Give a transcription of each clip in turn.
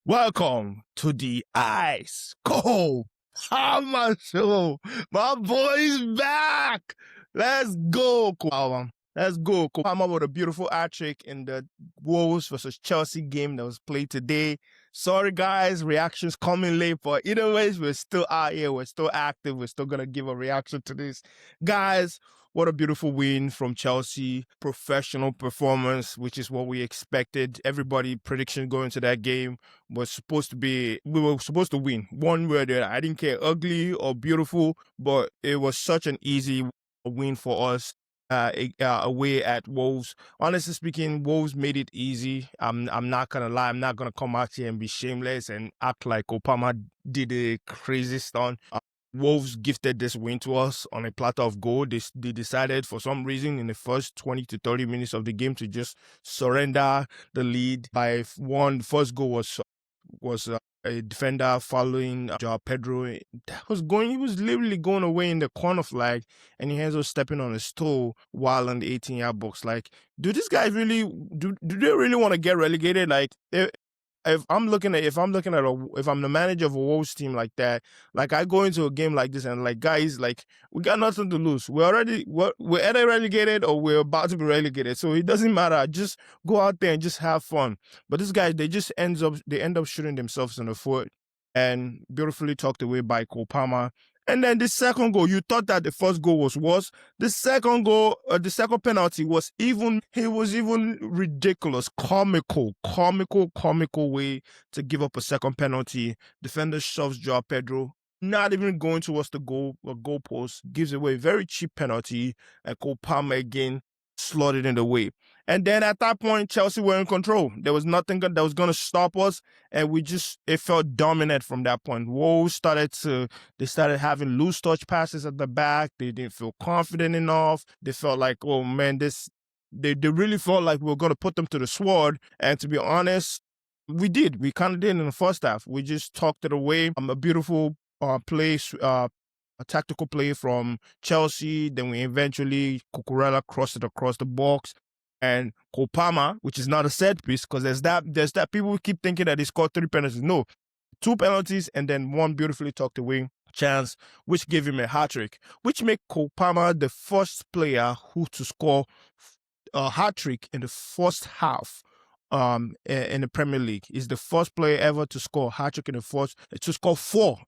Welcome to the Ice Cold Palmer Show. My boy's back. Let's go, Palmer. Let's go. Palmer with a beautiful hat trick in the Wolves versus Chelsea game that was played today. Sorry, guys, reactions coming late, but either ways, we're still out here. We're still active. We're still going to give a reaction to this. Guys, what a beautiful win from Chelsea. Professional performance, which is what we expected. Everybody prediction going to that game we were supposed to win one way or the other. I didn't care ugly or beautiful, but it was such an easy win for us. Away at Wolves. Honestly speaking, Wolves made it easy. I'm not gonna lie. I'm not gonna come out here and be shameless and act like Opama did a crazy stunt. Wolves gifted this win to us on a platter of gold. They decided for some reason in the first 20 to 30 minutes of the game to just surrender the lead by one. The first goal was a defender following Joao Pedro. He was literally going away in the corner flag, and he ends up stepping on his toe while in the 18-yard box. Like, do these guys really do they really want to get relegated? Like, if I'm the manager of a Wolves team like that, like I go into a game like this and like, guys, like we got nothing to lose. We're either relegated or we're about to be relegated. So it doesn't matter. Just go out there and just have fun. But this guy, they end up shooting themselves in the foot and beautifully tucked away by Cole Palmer. And then the second goal, you thought that the first goal was worse. The second goal, the second penalty was even ridiculous, comical way to give up a second penalty. Defender shoves Joao Pedro, not even going towards the goal post, gives away a very cheap penalty, and Cole Palmer again slotted in the way. And then at that point, Chelsea were in control. There was nothing that was going to stop us, and it felt dominant from that point. Wolves started having loose touch passes at the back. They didn't feel confident enough. They felt like, oh man, they really felt like we were going to put them to the sword. And to be honest, we did. We kind of did in the first half. We just tucked it away. A beautiful a tactical play from Chelsea. Then we eventually, Cucurella crossed it across the box. And Cole Palmer, which is not a set piece, because there's that people keep thinking that he scored 3 penalties. No, 2 penalties and then 1 beautifully tucked away chance, which gave him a hat-trick, which made Cole Palmer the first player who to score a hat-trick in the first half in the Premier League. He's the first player ever to score a hat-trick to score 4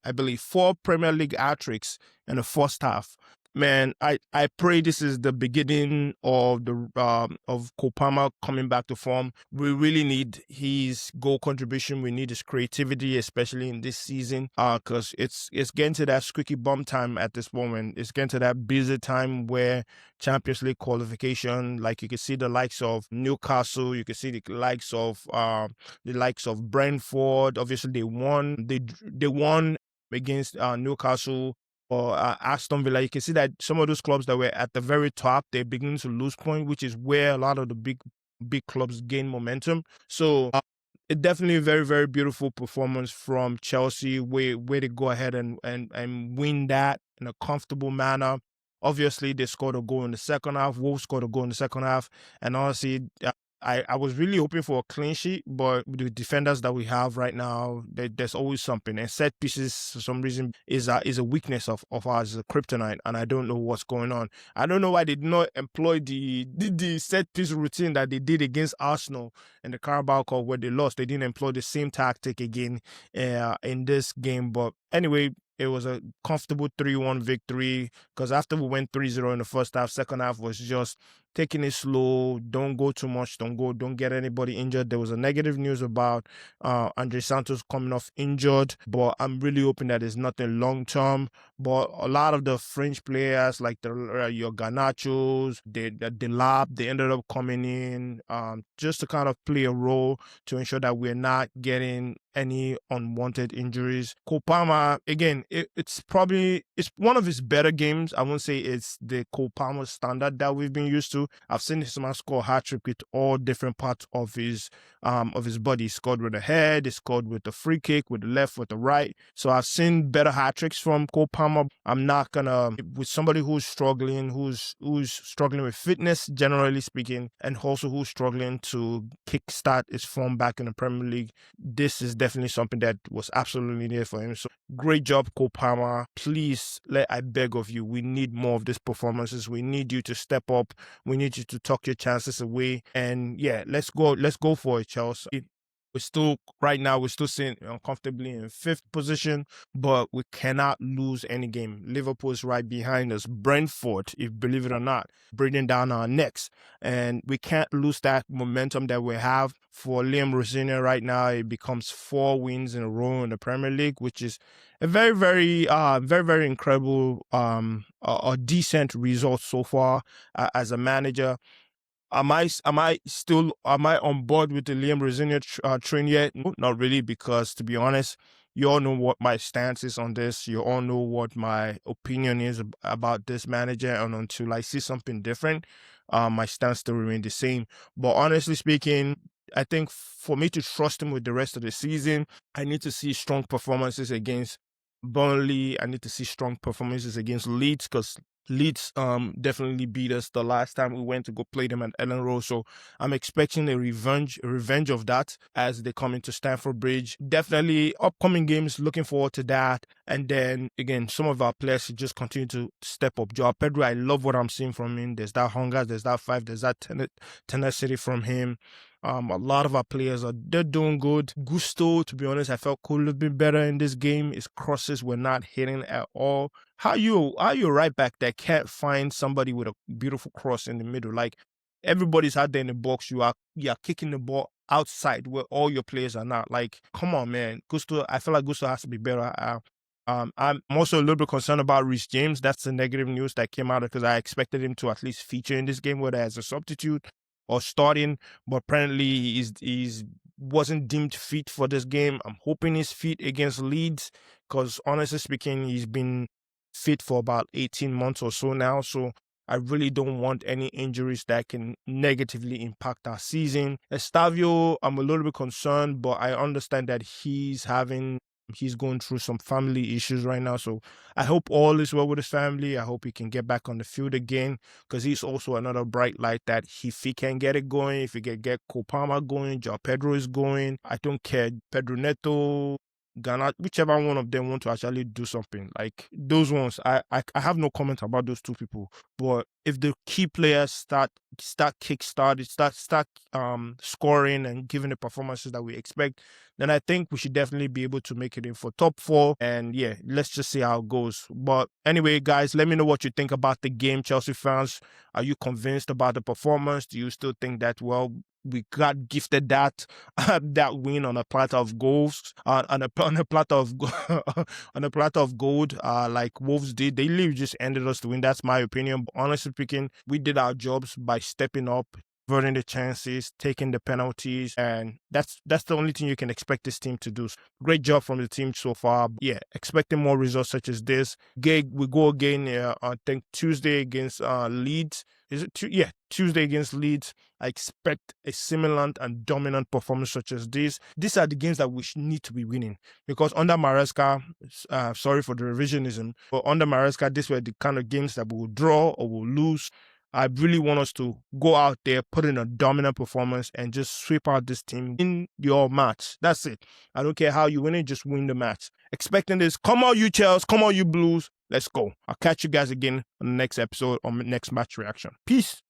Premier League hat-tricks in the first half. Man, I pray this is the beginning of Cole Palmer coming back to form. We really need his goal contribution. We need his creativity, especially in this season, because it's getting to that squeaky bum time at this moment. It's getting to that busy time where Champions League qualification, like you can see the likes of Newcastle, you can see the likes of Brentford. Obviously, they won against Newcastle. Or Aston Villa. You can see that some of those clubs that were at the very top, they're beginning to lose point, which is where a lot of the big clubs gain momentum. So it definitely a very, very beautiful performance from Chelsea, where they go ahead and win that in a comfortable manner. Obviously, they scored a goal in the second half. Wolves scored a goal in the second half. And honestly, I was really hoping for a clean sheet, but with the defenders that we have right now, there's always something. And set pieces, for some reason, is a weakness of ours, a kryptonite, and I don't know what's going on. I don't know why they did not employ the set piece routine that they did against Arsenal in the Carabao Cup where they lost. They didn't employ the same tactic again in this game. But anyway, it was a comfortable 3-1 victory, because after we went 3-0 in the first half, second half was just taking it slow. Don't go too much. Don't get anybody injured. There was a negative news about Andre Santos coming off injured, but I'm really hoping that it's nothing long term. But a lot of the French players, like your Garnachos, the Lab, they ended up coming in just to kind of play a role to ensure that we're not getting any unwanted injuries. Cole Palmer, again, it's one of his better games. I won't say it's the Cole Palmer standard that we've been used to, to. I've seen this man score hat-trick with all different parts of his body. He scored with the head, he scored with the free kick, with the left, with the right. So I've seen better hat-tricks from Cole Palmer. I'm not gonna, with somebody who's struggling, who's struggling with fitness, generally speaking, and also who's struggling to kickstart his form back in the Premier League, this is definitely something that was absolutely needed for him. So great job, Cole Palmer. Please, I beg of you, we need more of these performances. We need you to step up. We need you to tuck your chances away. And yeah, let's go for it, Chelsea. Right now, we're still sitting comfortably in 5th position, but we cannot lose any game. Liverpool is right behind us. Brentford, if believe it or not, breathing down our necks. And we can't lose that momentum that we have. For Liam Rosenior right now, it becomes 4 wins in a row in the Premier League, which is a very, very, very incredible, a decent result so far as a manager. Am I on board with the Liam Rosenior train yet? No, not really, because to be honest, you all know what my stance is on this. You all know what my opinion is about this manager, and until I see something different, my stance still remains the same. But honestly speaking, I think for me to trust him with the rest of the season, I need to see strong performances against Burnley. I need to see strong performances against Leeds, because Leeds definitely beat us the last time we went to go play them at Ellen Road. So I'm expecting a revenge of that as they come into Stamford Bridge. Definitely upcoming games, looking forward to that. And then again, some of our players should just continue to step up. Joao Pedro, I love what I'm seeing from him. There's that hunger, there's that fight, there's that tenacity from him. A lot of our players they're doing good. Gusto, to be honest, I felt could have been better in this game. His crosses were not hitting at all. How you right back that can't find somebody with a beautiful cross in the middle? Like, everybody's out there in the box. You are kicking the ball outside where all your players are not. Like, come on, man. Gusto, I feel like Gusto has to be better. I'm also a little bit concerned about Reece James. That's the negative news that came out, because I expected him to at least feature in this game, whether as a substitute or starting, but apparently he's wasn't deemed fit for this game. I'm hoping he's fit against Leeds, because honestly speaking, he's been fit for about 18 months or so now. So I really don't want any injuries that can negatively impact our season. Estavio, I'm a little bit concerned, but I understand that he's going through some family issues right now. So I hope all is well with his family. I hope he can get back on the field again, because he's also another bright light that if he can get it going, if he can get Cole Palmer going, Joao Pedro is going, I don't care, Pedro Neto, Ghana, whichever one of them want to actually do something. Like, those ones, I have no comment about those two people. But if the key players start scoring and giving the performances that we expect, then I think we should definitely be able to make it in for top 4. And yeah, let's just see how it goes. But anyway, guys, let me know what you think about the game, Chelsea fans. Are you convinced about the performance? Do you still think that, well, we got gifted that win on a platter of goals, on a platter of on a platter of gold, like Wolves did? They literally just ended us to win. That's my opinion. But honestly speaking, we did our jobs by stepping up, converting the chances, taking the penalties, and that's the only thing you can expect this team to do. Great job from the team so far. Yeah, expecting more results such as this. We go again, I think Tuesday against Leeds. Is it Tuesday against Leeds? I expect a similar and dominant performance such as this. These are the games that we need to be winning, because under Maresca, sorry for the revisionism, but under Maresca, these were the kind of games that we will draw or will lose. I really want us to go out there, put in a dominant performance, and just sweep out this team. Win your match. That's it. I don't care how you win it, just win the match. Expecting this. Come on, you Chelsea. Come on, you Blues. Let's go. I'll catch you guys again on the next episode, on the next match reaction. Peace.